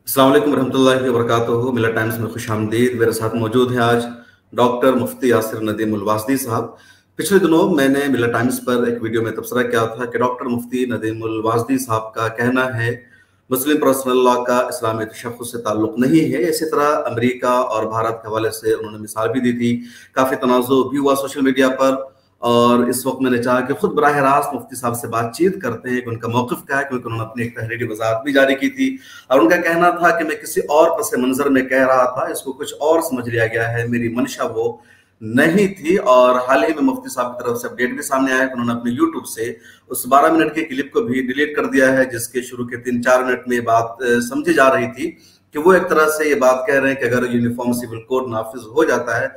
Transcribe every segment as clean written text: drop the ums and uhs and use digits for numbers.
अस्सलाम वालेकुम रहमतुल्लाहि व बरकातुहू। मिल्लत टाइम्स में खुश आमदीद। मेरे साथ मौजूद हैं आज डॉक्टर मुफ्ती यासिर नदीमुल वाजदी साहब। पिछले दिनों मैंने मिल्लत टाइम्स पर एक वीडियो में तबसरा किया था कि डॉक्टर मुफ्ती नदीमुल वाजदी साहब का कहना है मुस्लिम पर्सनल लॉ का इस्लामी तशख़्ख़ुस से ताल्लुक़ नहीं है। इसी तरह अमेरिका और भारत के हवाले से उन्होंने मिसाल भी दी थी। काफ़ी तनाज़ुर भी हुआ सोशल मीडिया पर, और इस वक्त मैंने चाहा कि खुद बराह रास्त मुफ्ती साहब से बातचीत करते हैं कि उनका मौक़िफ़ क्या है, क्योंकि उन्होंने अपनी एक तहरीरी वज़ाहत भी जारी की थी और उनका कहना था कि मैं किसी और पस मंज़र में कह रहा था, इसको कुछ और समझ लिया गया है, मेरी मंशा वो नहीं थी। और हाल ही में मुफ्ती साहब की तरफ से अपडेट भी सामने आया कि उन्होंने अपने यूट्यूब से उस 12 मिनट के क्लिप को भी डिलीट कर दिया है, जिसके शुरू के 3-4 मिनट में बात समझी जा रही थी कि वो एक तरह से ये बात कह रहे हैं कि अगर यूनिफॉर्म सिविल कोड नाफिज हो जाता है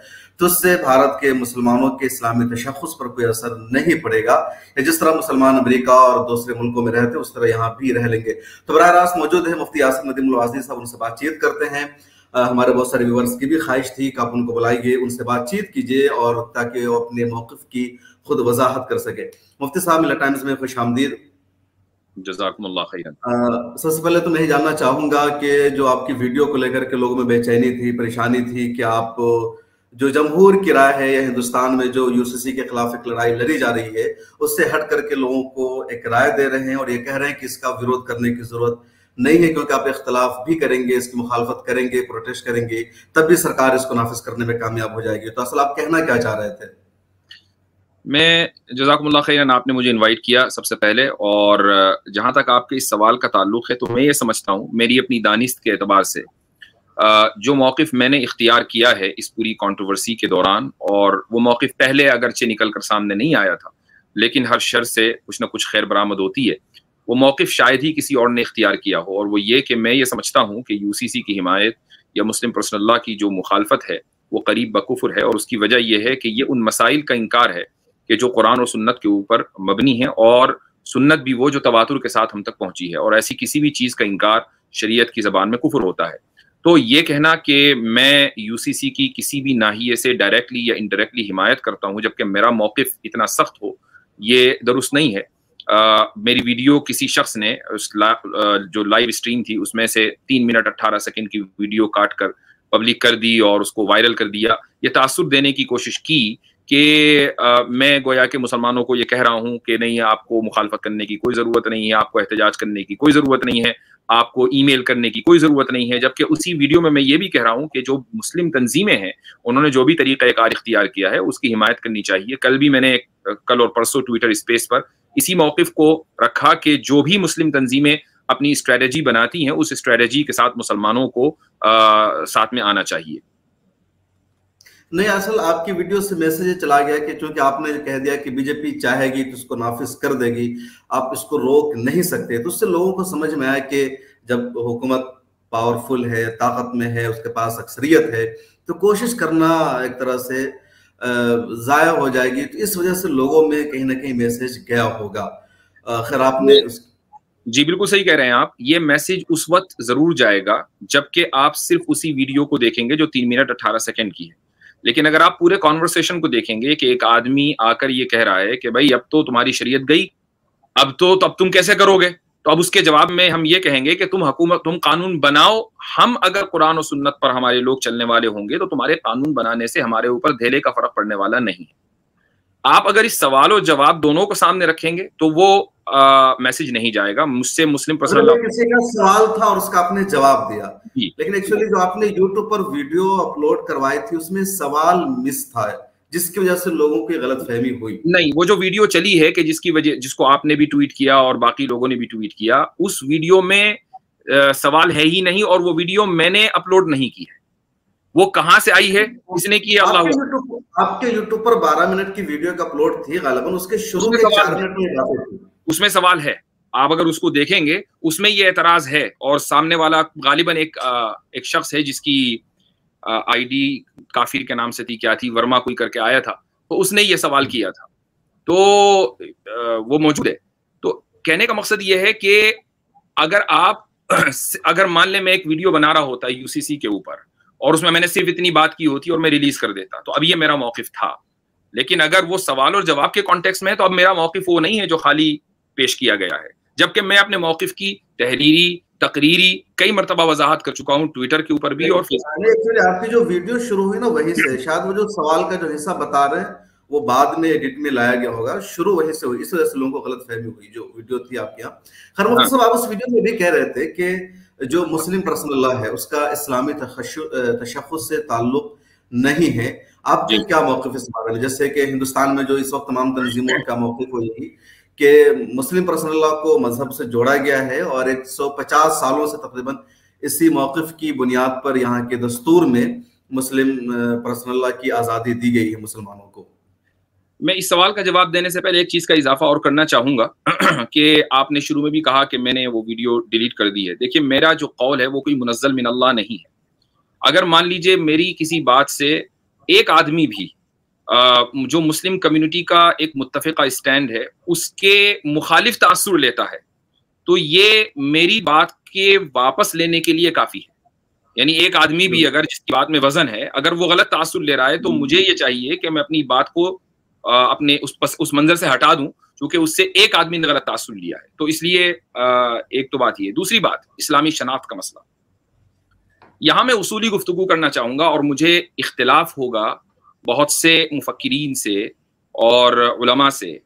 तो उससे भारत के मुसलमानों के इस्लामी तशख़्ख़ुस पर कोई असर नहीं पड़ेगा, या जिस तरह मुसलमान अमेरिका और दूसरे मुल्कों में रहते उस तरह यहाँ भी रह लेंगे। तो बराह रास्त मौजूद है मुफ्ती यासिर नदीमुल वाजदी साहब, उनसे बातचीत करते हैं। हमारे बहुत सारे व्यूअर्स की भी ख्वाहिश थी कि आप उनको बुलाइए, उनसे बातचीत कीजिए और ताकि वो अपने मौक़िफ़ की खुद वजाहत कर सके। मुफ्ती साहब, मिल्लत टाइम्स में खुश आमदीद। जज़ाकुमुल्लाह खैरन। सबसे पहले तो मैं ही जानना चाहूंगा कि जो आपकी वीडियो को लेकर के लोगों में बेचैनी थी, परेशानी थी कि आप जो जमहूर की राय है या हिंदुस्तान में जो यूसीसी के खिलाफ एक लड़ाई लड़ी जा रही है उससे हट करके लोगों को एक राय दे रहे हैं और ये कह रहे हैं कि इसका विरोध करने की जरूरत नहीं है, क्योंकि आप इख्तलाफ भी करेंगे, इसकी मुखालफत करेंगे, प्रोटेस्ट करेंगे, तब भी सरकार इसको नाफिज करने में कामयाब हो जाएगी। तो असल आप कहना क्या चाह रहे थे? मैं जज़ाकुमुल्लाह खैरन, आपने मुझे इनवाइट किया सबसे पहले, और जहाँ तक आपके इस सवाल का ताल्लुक़ है तो मैं ये समझता हूँ मेरी अपनी दानिश्त के एतबार से जो मौक़िफ़ मैंने इख्तियार किया है इस पूरी कंट्रोवर्सी के दौरान, और वो मौक़िफ़ पहले अगरचे निकल कर सामने नहीं आया था, लेकिन हर शर से कुछ ना कुछ खैर बरामद होती है। वो मौक़िफ़ शायद ही किसी और ने इख्तियार किया हो, और वो ये कि मैं ये समझता हूँ कि यूसीसी की हिमायत या मुस्लिम पर्सनल लॉ की जो मुखालफत है वो करीब बकुफ़्र है, और उसकी वजह यह है कि ये उन मसाइल का इनकार है कि जो कुरान और सुन्नत के ऊपर मबनी है, और सुन्नत भी वो जो तवातुर के साथ हम तक पहुंची है, और ऐसी किसी भी चीज़ का इनकार शरीयत की ज़बान में कुफ्र होता है। तो ये कहना कि मैं यूसीसी की किसी भी नाहिए से डायरेक्टली या इनडायरेक्टली हिमायत करता हूँ जबकि मेरा मौक़िफ़ इतना सख्त हो, ये दुरुस्त नहीं है। मेरी वीडियो किसी शख्स ने जो लाइव स्ट्रीम थी उसमें से 3 मिनट 18 सेकंड की वीडियो काट कर पब्लिक कर दी और उसको वायरल कर दिया। ये तासुर देने की कोशिश की कि मैं गोया के मुसलमानों को ये कह रहा हूँ कि नहीं, आपको मुखालफत करने की कोई ज़रूरत नहीं है, आपको एहतजाज करने की कोई ज़रूरत नहीं है, आपको ईमेल करने की कोई ज़रूरत नहीं है। जबकि उसी वीडियो में मैं ये भी कह रहा हूँ कि जो मुस्लिम तंजीमें हैं उन्होंने जो भी तरीक़ा-ए-कार इख्तियार किया है उसकी हिमायत करनी चाहिए। कल भी मैंने कल और परसों ट्विटर स्पेस पर इसी मौक़िफ़ को रखा कि जो भी मुस्लिम तंजीमें अपनी स्ट्रैटेजी बनाती हैं उस स्ट्रैटेजी के साथ मुसलमानों को साथ में आना चाहिए। नहीं, असल आपकी वीडियो से मैसेज चला गया कि चूंकि आपने कह दिया कि बीजेपी चाहेगी तो उसको नाफिज कर देगी, आप इसको रोक नहीं सकते, तो उससे लोगों को समझ में आया कि जब हुकूमत पावरफुल है, ताकत में है, उसके पास अक्सरियत है, तो कोशिश करना एक तरह से जाया हो जाएगी। तो इस वजह से लोगों में कहीं ना कहीं मैसेज गया होगा। खैर आपने जी बिल्कुल सही कह रहे हैं आप। ये मैसेज उस वक्त जरूर जाएगा जबकि आप सिर्फ उसी वीडियो को देखेंगे जो 3 मिनट 18 सेकंड की है। लेकिन अगर आप पूरे कॉन्वर्सेशन को देखेंगे कि एक आदमी आकर ये कह रहा है कि भाई अब तो तुम्हारी शरीयत गई, अब तुम कैसे करोगे, तो अब उसके जवाब में हम ये कहेंगे कि तुम कानून बनाओ, हम अगर कुरान और सुन्नत पर हमारे लोग चलने वाले होंगे तो तुम्हारे कानून बनाने से हमारे ऊपर धेले का फर्क पड़ने वाला नहीं है। आप अगर इस सवाल और जवाब दोनों को सामने रखेंगे तो वो मैसेज नहीं जाएगा। मुझसे मुस्लिम पर्सनल किसी का सवाल था और उसका आपने जवाब दिया, लेकिन एक्चुअली जो आपने यूट्यूब पर वीडियो अपलोड करवाई थी उसमें सवाल मिस था, जिसकी वजह से लोगों की गलतफहमी हुई। नहीं, वो जो वीडियो चली है कि जिसको आपने भी ट्वीट किया और बाकी लोगों ने भी ट्वीट किया, उस वीडियो में सवाल है ही नहीं, और वो वीडियो मैंने अपलोड नहीं की है। वो कहां से आई है, किसने की है, आपके यूट्यूब पर 12 मिनट की वीडियो का अपलोड थी, गालिबन उसके शुरू के 4 मिनट में बातें थी, उसमें सवाल है। आप अगर उसको देखेंगे उसमें ये एतराज है, और सामने वाला गालिबन एक शख्स है जिसकी आईडी काफिर के नाम से थी, क्या थी, वर्मा कोई करके आया था, तो उसने ये सवाल किया था, तो वो मौजूद है। तो कहने का मकसद ये है कि अगर मान ले मैं एक वीडियो बना रहा होता यूसीसी के ऊपर और उसमें मैंने सिर्फ इतनी बात की होती और मैं रिलीज कर देता, तो अब ये मेरा मौकिफ था। लेकिन अगर वो सवाल और जवाब के कॉन्टेक्स्ट में है तो अब मेरा मौकिफ वो नहीं है जो खाली पेश किया गया है, जबकि मैं अपने मौकिफ की तहरीरी तकरीरी कई मरतबा वजाहत कर चुका हूँ ट्विटर के ऊपर भी और एक्चुअली आपकी जो वीडियो शुरू हुई ना वहीं से, शायद वो जो सवाल का जो हिस्सा बता रहे हैं वो बाद में एडिट में लाया गया होगा, शुरू वहीं से हुई, इस वजह से लोगों को गलतफहमी हुई जो वीडियो थी आपके यहाँ। खैर मुफ्ती साहब, आप उस वीडियो में भी कह रहे थे कि जो मुस्लिम पर्सनल लॉ है उसका इस्लामी तशख्खुस से ताल्लुक नहीं है। आपका क्या मौक़िफ़ इस बारे में? जैसे कि हिंदुस्तान में जो इस वक्त तमाम तंजीमों का मौक़िफ़ हो यही कि मुस्लिम पर्सनल लॉ को मजहब से जोड़ा गया है और 150 सालों से तकरीबन इसी मौक़िफ़ की बुनियाद पर यहाँ के दस्तूर में मुस्लिम पर्सनल लॉ की आज़ादी दी गई है मुसलमानों को। मैं इस सवाल का जवाब देने से पहले एक चीज़ का इजाफा और करना चाहूँगा कि आपने शुरू में भी कहा कि मैंने वो वीडियो डिलीट कर दी है। देखिए, मेरा जो कौल है वो कोई मुनज़्ज़ल मिन अल्लाह नहीं है। अगर मान लीजिए मेरी किसी बात से एक आदमी भी जो मुस्लिम कम्युनिटी का एक मुत्तफ़िक़ा स्टैंड है उसके मुखालिफ तासुर लेता है तो ये मेरी बात के वापस लेने के लिए काफ़ी है। यानी एक आदमी भी अगर जिसकी बात में वजन है, अगर वो गलत तासुर ले रहा है तो मुझे ये चाहिए कि मैं अपनी बात को अपने उस मंजर से हटा दूं, क्योंकि उससे एक आदमी ने गलत तासुर लिया है। तो इसलिए एक तो बात ये। दूसरी बात, इस्लामी शनाख्त का मसला। यहाँ मैं उसूली गुफ्तगू करना चाहूँगा और मुझे इख्तिलाफ होगा बहुत से मुफक्किरीन से और उलमा से,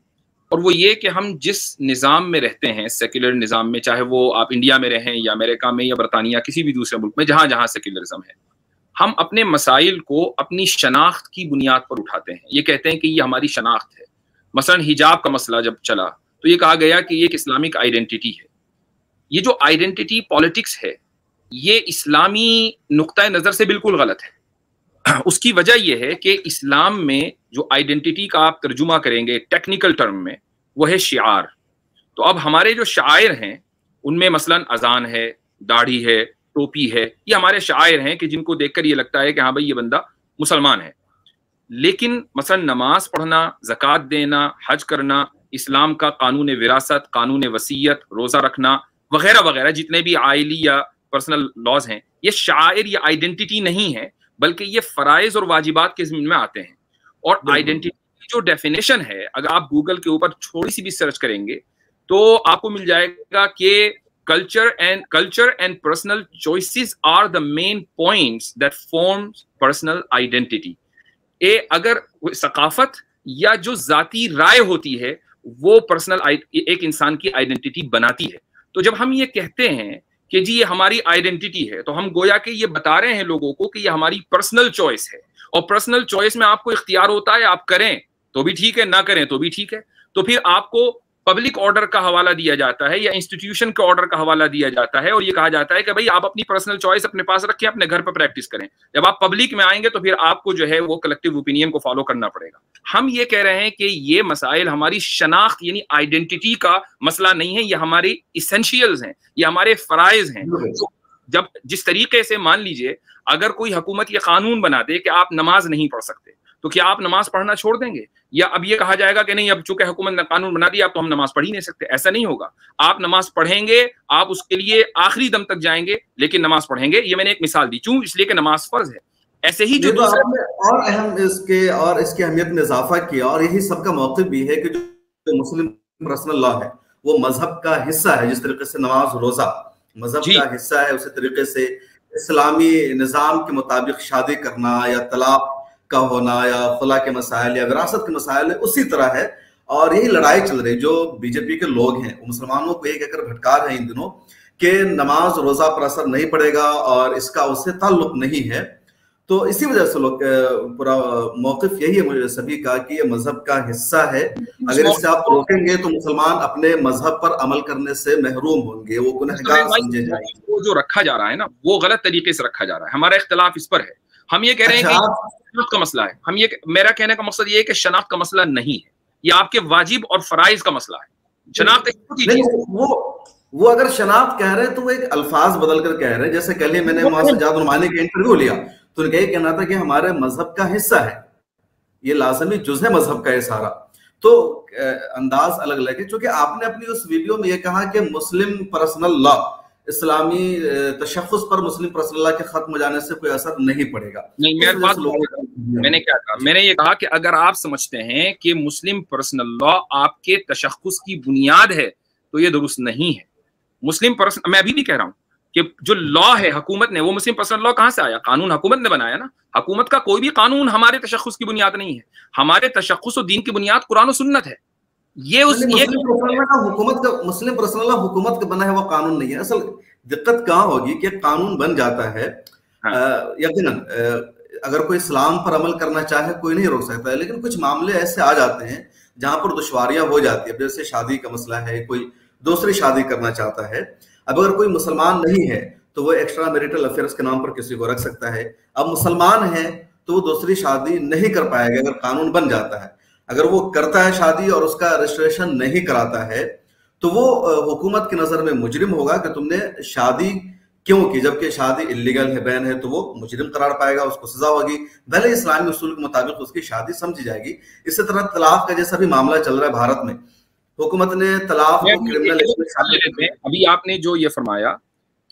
और वो ये कि हम जिस निज़ाम में रहते हैं, सेक्युलर निज़ाम में, चाहे वो आप इंडिया में रहें या अमेरिका में या बरतानिया, किसी भी दूसरे मुल्क में जहाँ जहाँ सेक्युलरिज्म है, हम अपने मसाइल को अपनी शनाख्त की बुनियाद पर उठाते हैं। ये कहते हैं कि ये हमारी शनाख्त है। मसलन हिजाब का मसला जब चला तो ये कहा गया कि ये एक इस्लामिक आइडेंटिटी है। ये जो आइडेंटिटी पॉलिटिक्स है ये इस्लामी नुक्ता नज़र से बिल्कुल गलत है। उसकी वजह यह है कि इस्लाम में जो आइडेंटिटी का आप तर्जुमा करेंगे टेक्निकल टर्म में वो है शिआर। तो अब हमारे जो शायर हैं उनमें मसलन अजान है, दाढ़ी है, टोपी है, ये हमारे शायर हैं कि जिनको देखकर ये लगता है कि हाँ भाई ये बंदा मुसलमान है। लेकिन मसलन नमाज पढ़ना, ज़कात देना, हज करना, इस्लाम का कानून विरासत, कानून वसीयत, रोज़ा रखना वगैरह वगैरह जितने भी आइली या पर्सनल लॉज हैं, ये शायर या आइडेंटिटी नहीं है, बल्कि ये फ़राइज़ और वाजिबात के ज़िम्मे में आते हैं। और आइडेंटिटी की जो डेफिनेशन है, अगर आप गूगल के ऊपर थोड़ी सी भी सर्च करेंगे तो आपको मिल जाएगा कि culture and personal choices are the main points that forms personal identity। अगर सकाफत या जो जाती राय होती है वो पर्सनल एक इंसान की आइडेंटिटी बनाती है। तो जब हम ये कहते हैं कि जी ये हमारी आइडेंटिटी है तो हम गोया कि ये बता रहे हैं लोगों को कि ये हमारी पर्सनल चॉइस है, और पर्सनल चॉइस में आपको इख्तियार होता है, आप करें तो भी ठीक है, ना करें तो भी ठीक है। तो फिर आपको पब्लिक ऑर्डर का हवाला दिया जाता है या इंस्टीट्यूशन के ऑर्डर का हवाला दिया जाता है और ये कहा जाता है कि भाई आप अपनी पर्सनल चॉइस अपने पास रखें, अपने घर पर प्रैक्टिस करें। जब आप पब्लिक में आएंगे तो फिर आपको जो है वो कलेक्टिव ओपिनियन को फॉलो करना पड़ेगा। हम ये कह रहे हैं कि ये मसाइल हमारी शनाख्त यानी आइडेंटिटी का मसला नहीं है, ये हमारे इसेंशियल्स हैं, ये हमारे फराइज हैं। तो जब जिस तरीके से मान लीजिए अगर कोई हुकूमत ये कानून बना दे कि आप नमाज नहीं पढ़ सकते, तो क्या आप नमाज पढ़ना छोड़ देंगे? या अब ये कहा जाएगा कि नहीं अब चूंकि हुकूमत ने कानून बना दिया अब तो हम नमाज पढ़ ही नहीं सकते? ऐसा नहीं होगा। आप नमाज पढ़ेंगे, आप उसके लिए आखिरी दम तक जाएंगे, लेकिन नमाज पढ़ेंगे। ये मैंने एक मिसाल दी, क्यों? इसलिए कि नमाज फर्ज है। ऐसे ही जो और अहम इसकी अहमियत में इजाफा किया, और यही सबका मौक़िफ़ भी है कि जो मुस्लिम पर्सनल लॉ है वो मजहब का हिस्सा है। जिस तरीके से नमाज रोजा मजहब का हिस्सा है, उसी तरीके से इस्लामी निज़ाम के मुताबिक शादी करना या तलाक का होना या खुला के मसाइल या विरासत के मसाइल उसी तरह है। और यही लड़ाई चल रही, जो बीजेपी के लोग हैं मुसलमानों को ये कहकर भटका रहे हैं इन दिनों कि नमाज रोजा पर असर नहीं पड़ेगा और इसका उससे ताल्लुक नहीं है। तो इसी वजह से लोग पूरा मौक़िफ़ यही है मुझे सभी का कि ये मजहब का हिस्सा है। अगर इससे आप रोकेंगे तो मुसलमान अपने मजहब पर अमल करने से महरूम होंगे, वो गुनहगार समझे जाएंगे। वो जो रखा जा रहा है ना वो गलत तरीके से रखा जा रहा है। हमारा इख्तिलाफ इस पर है। हम ये कह रहे हैं कि शनाख्त का मसला है। हम ये, मेरा कहने का मकसद ये है कि शनाख्त का मसला नहीं है, ये आपके वाजिब और फराइज का मसला है। शनाख्त वो अगर शनाख्त कह रहे हैं तो वो एक अल्फाज बदल कर कह रहे हैं। जैसे कल ही मैंने मौलाना सज्जाद नुमानी का इंटरव्यू लिया तो उनका ये कहना था कि हमारे मजहब का हिस्सा है, ये लाजमी जुज़ है मजहब का ये सारा। तो अंदाज अलग अलग है, क्योंकि आपने अपनी उस वीडियो में ये कहा कि मुस्लिम पर्सनल लॉ, इस्लामी तशख्खुस पर मुस्लिम पर्सनल लॉ के खत्म हो जाने से कोई असर नहीं पड़ेगा। नहीं, मेरे बात मैंने क्या कहा, मैंने ये कहा कि अगर आप समझते हैं कि मुस्लिम पर्सनल लॉ आपके तशख्खुस की बुनियाद है तो ये दुरुस्त नहीं है। मुस्लिम पर्सन, मैं अभी भी कह रहा हूँ, کہ جو لا ہے حکومت نے, وہ مسلم پرسنل لا کہاں سے آیا؟ قانون حکومت نے بنایا نا. حکومت کا کوئی بھی قانون ہمارے تشخص کی بنیاد نہیں ہے. ہمارے تشخص و دین کی بنیاد قرآن و سنت ہے. یہ اس مسلم پرسنل لا حکومت کا بنا ہے وہ قانون نہیں ہے. اصل دقت کہاں ہوگی کہ قانون بن جاتا ہے, یقیناً اگر کوئی اسلام پر عمل کرنا چاہے کوئی نہیں روک سکتا ہے, لیکن کچھ معاملے ایسے آ جاتے ہیں جہاں پر دشواریاں ہو جاتی ہیں. جیسے شادی کا مسئلہ ہے, کوئی دوسری شادی کرنا چاہتا ہے. اب اگر کوئی مسلمان نہیں ہے تو وہ ایکسٹرا میریٹل افیئرس کے نام پر کسی کو رکھ سکتا ہے. اب مسلمان ہے تو وہ دوسری شادی نہیں کر پائے گا اگر قانون بن جاتا ہے. اگر وہ کرتا ہے شادی اور اس کا رجسٹریشن نہیں کراتا ہے تو وہ حکومت کی نظر میں مجرم ہوگا کہ تم نے شادی کیوں کی, جبکہ شادی اللیگل ہے, بین ہے, تو وہ مجرم قرار پائے گا, اس کو سزا ہوگی. بھلے اسلامی اصول کے مطابق اس کی شادی سمجھی جائے گی. اسی طرح طلاق کا جیسا بھی معاملہ چل رہا ہے بھارت میں, حکومت نے طلاق کو کرمنل. ابھی آپ نے جو یہ فرمایا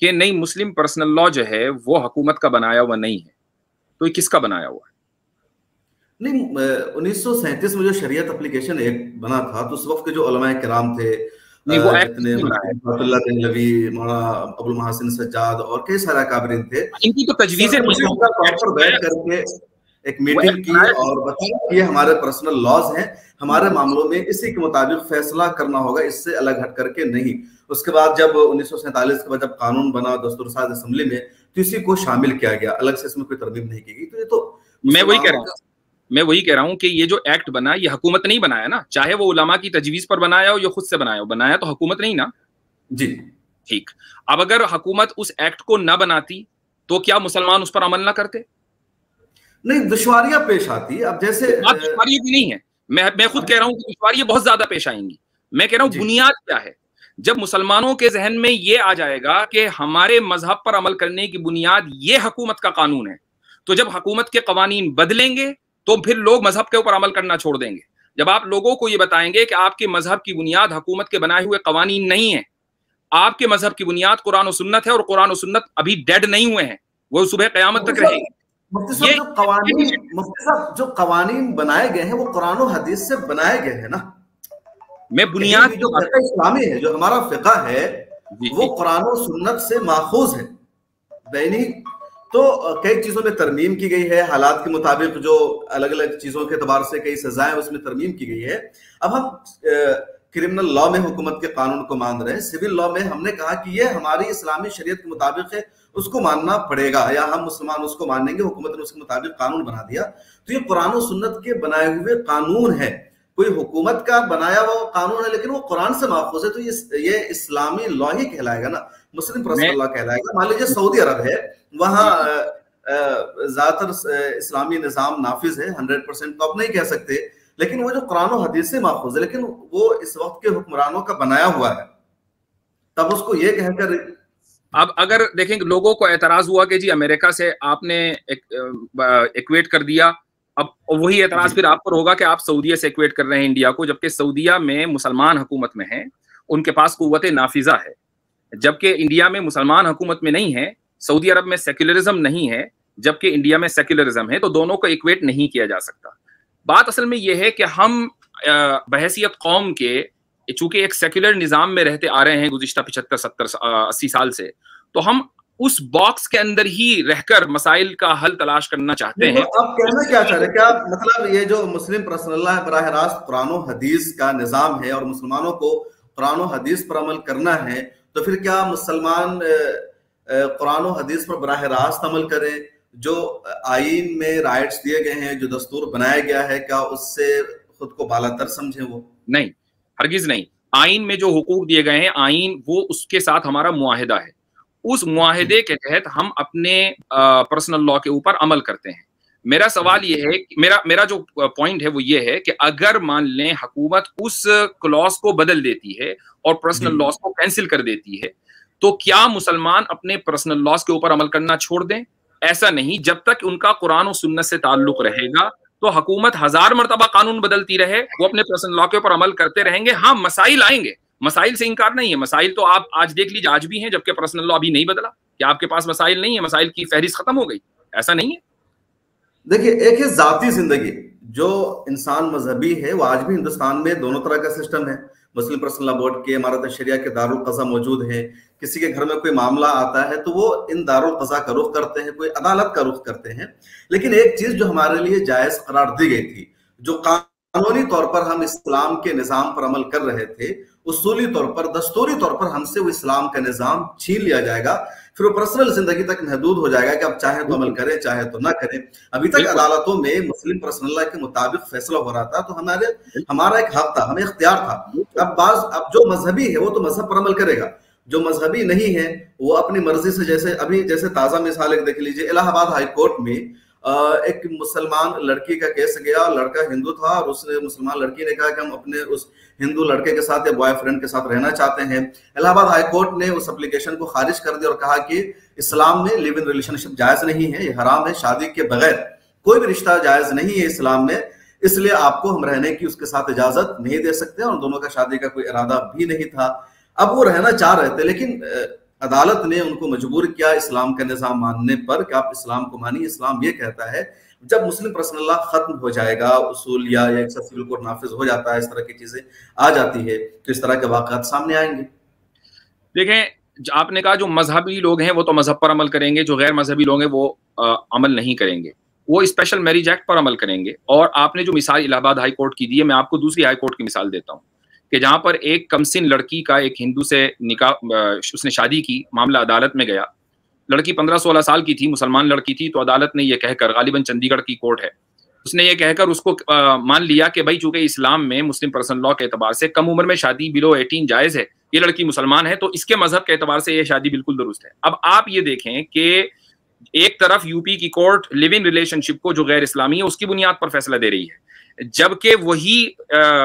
کہ نہیں مسلم پرسنل لا جو ہے وہ حکومت کا بنایا ہوا نہیں ہے, تو یہ کس کا بنایا ہوا ہے؟ نہیں, 1937 میں جو شریعت اپلیکیشن ایکٹ بنا تھا تو اس وقت کے جو علماء کرام تھے, جتنے اللہ دہلوی, مولانا ابو المحاسن سجاد اور کئی سارے اکابرین تھے, ان کی تو تجویزیں بیٹھ کر کے ایک میٹنگ کی اور بتایا کہ یہ ہمارے پرسنل لاز ہیں, ہمارے معاملوں میں اسی کے مطابق فیصلہ کرنا ہوگا, اس سے الگ ہٹ کر کے نہیں. اس کے بعد جب 1947 کے بعد جب قانون بنا دستور ساز اسمبلی میں تو اسی کو شامل کیا گیا, الگ سے اس میں کوئی ترمیم نہیں کی گئی. تو یہ تو میں وہی کہہ رہا ہوں کہ یہ جو ایکٹ بنا یہ حکومت نہیں بنایا نا, چاہے وہ علماء کی تجویز پر بنایا ہو یا خود سے بنایا ہو, بنایا تو حکومت نہیں نا. جی ٹھیک. اب اگر حکومت اس ایکٹ کو نہ بناتی تو کیا مسلمان اس پر عمل نہ کرتے؟ نہیں, دشواریاں پیش آتی. اب جیسے دشواریاں بھی نہیں ہے, میں خود کہہ رہا ہوں کہ دشواریاں بہت زیادہ پیش آئیں گی. میں کہہ رہا ہوں بنیاد کیا ہے؟ جب مسلمانوں کے ذہن میں یہ آ جائے گا کہ ہمارے مذہب پر عمل کرنے کی بنیاد یہ حکومت کا قانون ہے, تو جب حکومت کے قوانین بدلیں گے تو پھر لوگ مذہب کے اوپر عمل کرنا چھوڑ دیں گے. جب آپ لوگوں کو یہ بتائیں گے کہ آپ کے مذہب کی بنیاد حکومت کے بنائے ہوئے قوانین نہیں ہے, آپ کے مذہب کی بنیاد قرآن و سنت ہے, اور قرآن و سنت ابھی ڈیڈ نہیں ہوئے ہیں, وہ صبح قیامت تک رہیں گے. مفتی صاحب جو قوانین بنائے گئے ہیں وہ قرآن و حدیث سے بنائے گئے ہیں نا. میں بنیاد جو فقہ اسلامی ہے, جو ہمارا فقہ ہے وہ قرآن و سنت سے ماخوذ ہے. بینی تو کئی چیزوں میں ترمیم کی گئی ہے, حالات کے مطابق جو الگ الگ چیزوں کے اعتبار سے کئی سزائیں اس میں ترمیم کی گئی ہے. اب ہم کرمنل لا میں حکومت کے قانون کو مان رہے ہیں, سول لا میں ہم نے کہا کہ یہ ہماری اسلامی شریعت کے مطابق ہے, اس کو ماننا پڑے گا, یا ہم مسلمان اس کو مانیں گے. حکومت نے اس کے مطابق قانون بنا دیا, تو یہ قرآن و سنت کے بنائے ہوئے قانون ہے. کوئی حکومت کا بنایا ہوا قانون ہے لیکن وہ قرآن سے ماخوذ ہے, تو یہ اسلامی لا ہی کہلائے گا نا, مسلم پرسنل لا کہلائے گا. مان لیجیے سعودی عرب ہے, وہاں زیادہ تر اسلامی نظام نافذ ہے, 100% تو آپ نہیں کہہ سکتے, لیکن وہ جو قرآن و حدیث سے ماخوذ ہے, لیکن وہ اس وقت کے حکمرانوں کا بنایا ہوا ہے. تب اس کو یہ کہہ کر, اب اگر دیکھیں لوگوں کو اعتراض ہوا کہ جی امریکہ سے آپ نے ایکویٹ کر دیا, اب وہی اعتراض پھر آپ پر ہوگا کہ آپ سعودیہ سے ایکویٹ کر رہے ہیں انڈیا کو, جبکہ سعودیہ میں مسلمان حکومت میں ہیں, ان کے پاس قوت نافذہ ہے, جبکہ انڈیا میں مسلمان حکومت میں نہیں ہے. سعودی عرب میں سیکولرزم نہیں ہے جبکہ انڈیا میں سیکولرزم ہے, تو دونوں کو ایکویٹ نہیں کیا جا سکتا. بات اصل میں یہ ہے کہ ہم بحیثیت قوم کے, چونکہ ایک سیکولر نظام میں رہتے آ رہے ہیں گزشتہ 75, 70, 80 سال سے, تو ہم اس باکس کے اندر ہی رہ کر مسائل کا حل تلاش کرنا چاہتے ہیں. آپ کہنا کیا چاہ رہے ہیں؟ کیا مطلب یہ جو مسلم پرسنل لا ہے براہ راست قرآن و حدیث کا نظام ہے اور مسلمانوں کو قرآن و حدیث پر عمل کرنا ہے, تو پھر کیا مسلمان قرآن و حدیث پر براہ راست عمل کریں؟ جو آئین میں رائٹس دیے گئے ہیں, جو دستور بنایا گیا ہے, کیا اس سے خود کو بالا تر سمجھیں؟ وہ نہیں, ہرگز نہیں. آئین میں جو حقوق دیے گئے ہیں, آئین وہ اس کے ساتھ ہمارا معاہدہ ہے, اس معاہدے کے تحت ہم اپنے پرسنل لا کے اوپر عمل کرتے ہیں. میرا سوال یہ ہے, میرا جو پوائنٹ ہے وہ یہ ہے کہ اگر مان لیں حکومت اس کلاس کو بدل دیتی ہے اور پرسنل لاس کو کینسل کر دیتی ہے, تو کیا مسلمان اپنے پرسنل لاس کے اوپر عمل کرنا چھوڑ دیں؟ ایسا نہیں. جب تک ان کا قرآن و سنت سے تعلق رہے گا تو حکومت 1000 مرتبہ قانون بدلتی رہے, وہ اپنے پرسنل لا کے اوپر عمل کرتے رہیں گے. ہاں مسائل آئیں گے, مسائل سے انکار نہیں ہے, مسائل تو آپ آج دیکھ لیجیے آج بھی ہیں, جبکہ پرسنل لا ابھی نہیں بدلا. کیا آپ کے پاس مسائل نہیں ہے؟ مسائل کی فہرست ختم ہو گئی؟ ایسا نہیں ہے. دیکھیے ایک ہے ذاتی زندگی जो इंसान मजहबी है वो आज भी हिंदुस्तान में दोनों तरह का सिस्टम है। मुस्लिम पर्सनल लॉ बोर्ड के, इमारत शरिया के दारुल क़ज़ा मौजूद है। किसी के घर में कोई मामला आता है तो वो इन दारुल क़ज़ा का रुख करते हैं, कोई अदालत का रुख करते हैं। लेकिन एक चीज जो हमारे लिए जायज करार दी गई थी, जो कानूनी तौर पर हम इस्लाम के निज़ाम पर अमल कर रहे थे, उसूली तौर पर, दस्तूरी तौर पर हमसे वो इस्लाम का निज़ाम छीन लिया जाएगा, फिर वो पर्सनल जिंदगी तक महदूद हो जाएगा कि अब चाहे तो अमल करें चाहे तो ना करें। अभी तक अदालतों में मुस्लिम पर्सनल लॉ के मुताबिक फैसला हो रहा था, तो हमारा एक हक था, हमें इख्तियार था। अब जो मजहबी है वो तो मजहब पर अमल करेगा, जो मजहबी नहीं है वो अपनी मर्जी से, जैसे ताजा मिसाल एक देख लीजिए, इलाहाबाद हाई कोर्ट में एक मुसलमान लड़की का केस गया, लड़का हिंदू था और उसने, मुसलमान लड़की ने कहा कि हम अपने उस हिंदू लड़के के साथ या बॉयफ्रेंड के साथ रहना चाहते हैं। इलाहाबाद हाई कोर्ट ने उस एप्लीकेशन को खारिज कर दिया और कहा कि इस्लाम में लिव इन रिलेशनशिप जायज नहीं है, ये हराम है, शादी के बगैर कोई भी रिश्ता जायज नहीं है इस्लाम में, इसलिए आपको हम रहने की उसके साथ इजाजत नहीं दे सकते। और दोनों का शादी का कोई इरादा भी नहीं था। अब वो रहना चाह रहे थे, लेकिन अदालत ने उनको मजबूर किया इस्लाम का निज़ाम मानने पर कि आप इस्लाम को मानिए। इस्लाम ये कहता है जब मुस्लिम पर्सनल लॉ खत्म हो जाएगा, उसूल या एक सिविल कोड नाफिज हो जाता है, इस तरह की चीजें आ जाती है, तो इस तरह के वाक़यात सामने आएंगे। देखें, आपने कहा जो मजहबी लोग हैं वो तो मजहब पर अमल करेंगे, जो गैर मजहबी लोग हैं वो अमल नहीं करेंगे, वो स्पेशल मैरिज एक्ट पर अमल करेंगे। और आपने जो मिसाल इलाहाबाद हाई कोर्ट की दी है, मैं आपको दूसरी हाई कोर्ट की मिसाल देता हूँ कि जहां पर एक कमसिन लड़की का एक हिंदू से निकाह, उसने शादी की, मामला अदालत में गया, लड़की 15-16 साल की थी, मुसलमान लड़की थी, तो अदालत ने यह कहकर, गालिबन चंडीगढ़ की कोर्ट है, उसने ये कहकर उसको मान लिया कि भाई चूंकि इस्लाम में मुस्लिम पर्सनल लॉ के एतबार से कम उम्र में शादी बिलो 18 जायज है, ये लड़की मुसलमान है, तो इसके मजहब के एतबार से ये शादी बिल्कुल दुरुस्त है। अब आप ये देखें कि एक तरफ यूपी की कोर्ट लिव इन रिलेशनशिप को जो गैर इस्लामी है उसकी बुनियाद पर फैसला दे रही है, जबकि वही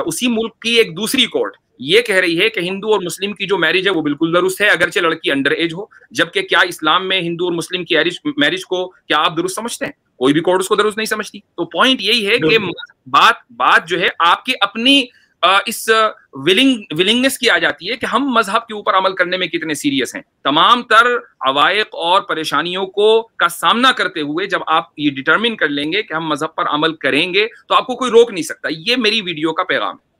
उसी मुल्क की एक दूसरी कोर्ट ये कह रही है कि हिंदू और मुस्लिम की जो मैरिज है वो बिल्कुल दुरुस्त है, अगरचे लड़की अंडर एज हो। जबकि क्या इस्लाम में हिंदू और मुस्लिम की मैरिज को क्या आप दुरुस्त समझते हैं? कोई भी कोर्ट उसको दुरुस्त नहीं समझती। तो पॉइंट यही है कि बात जो है आपकी अपनी इस विलिंगनेस की आ जाती है कि हम मजहब के ऊपर अमल करने में कितने सीरियस हैं। तमाम तर अवाइक और परेशानियों का सामना करते हुए जब आप ये डिटरमिन कर लेंगे कि हम मजहब पर अमल करेंगे तो आपको कोई रोक नहीं सकता। ये मेरी वीडियो का पैगाम है।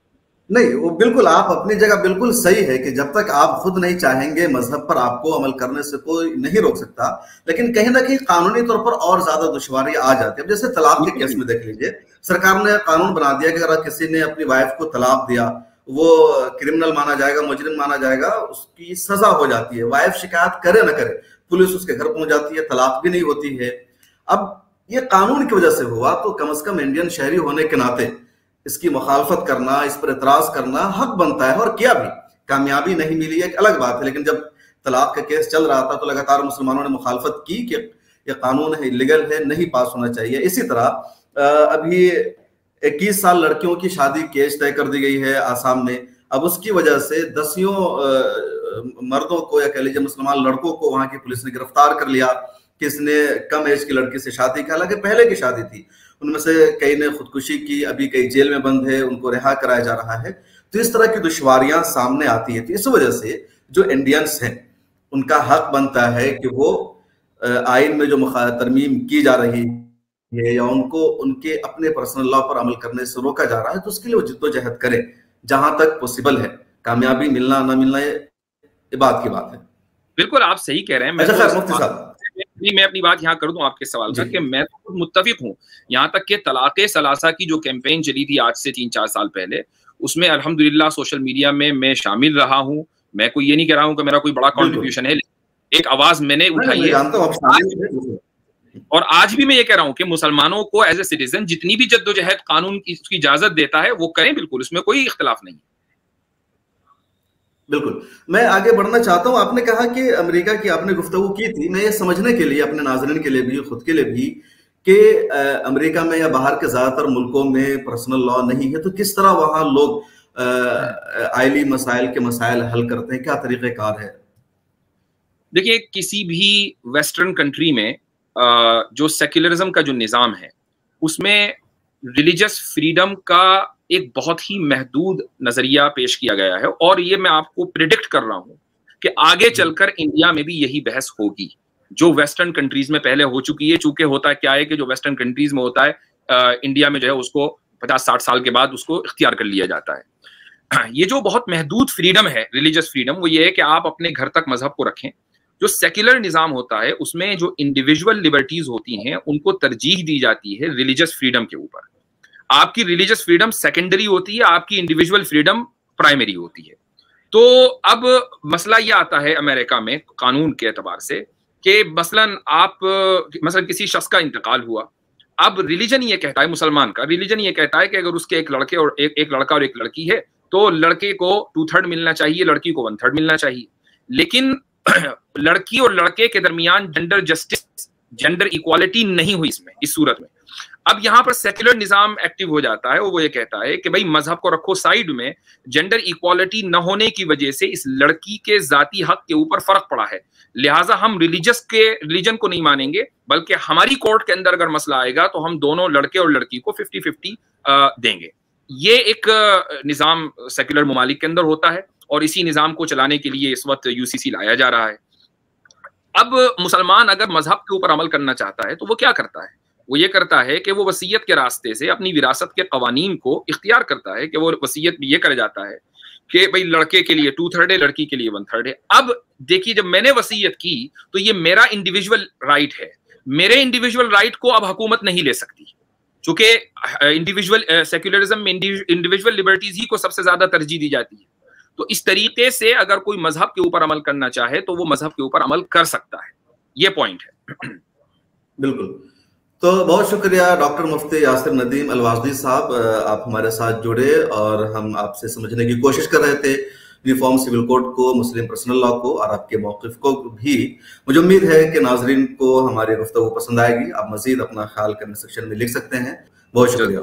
नहीं, वो बिल्कुल आप अपनी जगह बिल्कुल सही है कि जब तक आप खुद नहीं चाहेंगे मजहब पर आपको अमल करने से कोई नहीं रोक सकता, लेकिन कहीं ना कहीं कानूनी तौर पर और ज्यादा दुश्वारी आ जाती है। अब जैसे तलाक के केस में देख लीजिए, सरकार ने कानून बना दिया कि अगर किसी ने अपनी वाइफ को तलाक दिया वो क्रिमिनल माना जाएगा, मुजरिम माना जाएगा, उसकी सजा हो जाती है। वाइफ शिकायत करे ना करे, पुलिस उसके घर पहुंच जाती है, तलाक भी नहीं होती है। अब ये कानून की वजह से हुआ, तो कम से कम इंडियन शहरी होने के नाते इसकी मुखालफत करना, इस पर इतराज करना हक बनता है, और किया भी। कामयाबी नहीं मिली एक अलग बात है, लेकिन जब तलाक का केस चल रहा था तो लगातार मुसलमानों ने मुखालफत की कि यह कानून है, इलीगल है, नहीं पास होना चाहिए। इसी तरह अभी 21 साल लड़कियों की शादी केस तय कर दी गई है आसाम में। अब उसकी वजह से दसियों मर्दों को या कह लीजिए मुसलमान लड़कों को वहां की पुलिस ने गिरफ्तार कर लिया, किसने कम एज की लड़की से शादी की, हालांकि पहले की शादी थी। उनमें से कई ने खुदकुशी की, अभी कई जेल में बंद है, उनको रिहा कराया जा रहा है। तो इस तरह की दुश्वारियां सामने आती है। तो इस वजह से जो इंडियंस हैं उनका हक बनता है कि वो आइन में जो तरमीम की जा रही है या उनको उनके अपने पर्सनल लॉ पर अमल करने से रोका जा रहा है, तो उसके लिए वो जिद्दोजहद करें जहां तक पॉसिबल है। कामयाबी मिलना ना मिलना ये बात की बात है। बिल्कुल आप सही कह रहे हैं। मैं अपनी बात यहाँ कर दूं आपके सवाल का कि मैं तो मुत्तफिक हूँ। यहाँ तक कि तलाक़े सलासा की जो कैंपेन चली थी आज से 3-4 साल पहले, उसमें अल्हम्दुलिल्लाह सोशल मीडिया में मैं शामिल रहा हूँ। मैं कोई ये नहीं कह रहा हूँ कि मेरा कोई बड़ा कॉन्ट्रीब्यूशन है, एक आवाज मैंने उठाई है। और आज भी मैं ये कह रहा हूँ कि मुसलमानों को एज ए सिटीजन जितनी भी जद्दोजहद कानून की उसकी इजाजत देता है वो करें, बिल्कुल, उसमें कोई इख्तिलाफ नहीं। बिल्कुल, मैं आगे बढ़ना चाहता हूं। आपने कहा कि अमेरिका की आपने गुफ्तगू की थी, मैं ये समझने के लिए, अपने नाज़रीन के लिए भी, खुद के लिए भी, कि अमेरिका में या बाहर के ज्यादातर मुल्कों में पर्सनल लॉ नहीं है, तो किस तरह वहां लोग आइली मसाइल के मसाइल हल करते हैं, क्या तरीक़ेकार है? देखिए, किसी भी वेस्टर्न कंट्री में जो सेक्युलरिज्म का जो निज़ाम है उसमें रिलीजियस फ्रीडम का एक बहुत ही महदूद नजरिया पेश किया गया है। और ये मैं आपको प्रिडिक्ट कर रहा हूं कि आगे चलकर इंडिया में भी यही बहस होगी जो वेस्टर्न कंट्रीज में पहले हो चुकी है। चूंकि होता क्या है कि जो वेस्टर्न कंट्रीज में होता है इंडिया में जो है उसको 50-60 साल के बाद उसको इख्तियार कर लिया जाता है। ये जो बहुत महदूद फ्रीडम है, रिलीजियस फ्रीडम, वो ये है कि आप अपने घर तक मजहब को रखें। जो सेक्युलर निज़ाम होता है उसमें जो इंडिविजुअल लिबर्टीज होती हैं उनको तरजीह दी जाती है रिलीजियस फ्रीडम के ऊपर। आपकी रिलीजियस फ्रीडम सेकेंडरी होती है, आपकी इंडिविजुअल फ्रीडम प्राइमरी होती है। तो अब मसला ये आता है अमेरिका में कानून के एतबार से कि मसलन किसी शख्स का इंतकाल हुआ, अब रिलीजन ये कहता है, मुसलमान का रिलीजन ये कहता है कि अगर उसके एक लड़का और एक लड़की है तो लड़के को 2/3 मिलना चाहिए, लड़की को 1/3 मिलना चाहिए। लेकिन लड़की और लड़के के दरमियान जेंडर जस्टिस, जेंडर इक्वालिटी नहीं हुई इसमें, इस सूरत में। अब यहाँ पर सेक्युलर निज़ाम एक्टिव हो जाता है और वो ये कहता है कि भाई मजहब को रखो साइड में, जेंडर इक्वालिटी न होने की वजह से इस लड़की के जाती हक के ऊपर फर्क पड़ा है, लिहाजा हम रिलीजन को नहीं मानेंगे, बल्कि हमारी कोर्ट के अंदर अगर मसला आएगा तो हम दोनों लड़के और लड़की को 50-50 देंगे। ये एक निज़ाम सेक्युलर ममालिक के अंदर होता है और इसी निज़ाम को चलाने के लिए इस वक्त यूसीसी लाया जा रहा है। अब मुसलमान अगर मजहब के ऊपर अमल करना चाहता है तो वो क्या करता है? वो ये करता है कि वो वसीयत के रास्ते से अपनी विरासत के कवानीन को इख्तियार करता है कि वो वसीयत भी ये कर जाता है कि भाई लड़के के लिए 2/3 है, लड़की के लिए 1/3 है। अब देखिए, जब मैंने वसीयत की तो ये मेरा इंडिविजुअल राइट है, मेरे इंडिविजुअल राइट को अब हुकूमत नहीं ले सकती, चूंकि इंडिविजुअल सेक्युलरिज्म में इंडिविजुअल लिबर्टीज ही को सबसे ज्यादा तरजीह दी जाती है। तो इस तरीके से अगर कोई मजहब के ऊपर अमल करना चाहे तो वो मजहब के ऊपर अमल कर सकता है, ये पॉइंट है। बिल्कुल। तो बहुत शुक्रिया डॉक्टर मुफ्ती यासिर नदीम अलवाजदी साहब, आप हमारे साथ जुड़े और हम आपसे समझने की कोशिश कर रहे थे यूनिफॉर्म सिविल कोड को, मुस्लिम पर्सनल लॉ को और आपके मौक़िफ़ को भी। मुझे उम्मीद है कि नाजरीन को हमारी गुफ्तगू पसंद आएगी। आप मज़ीद अपना ख्याल कमेंट सेक्शन में लिख सकते हैं। बहुत शुक्रिया।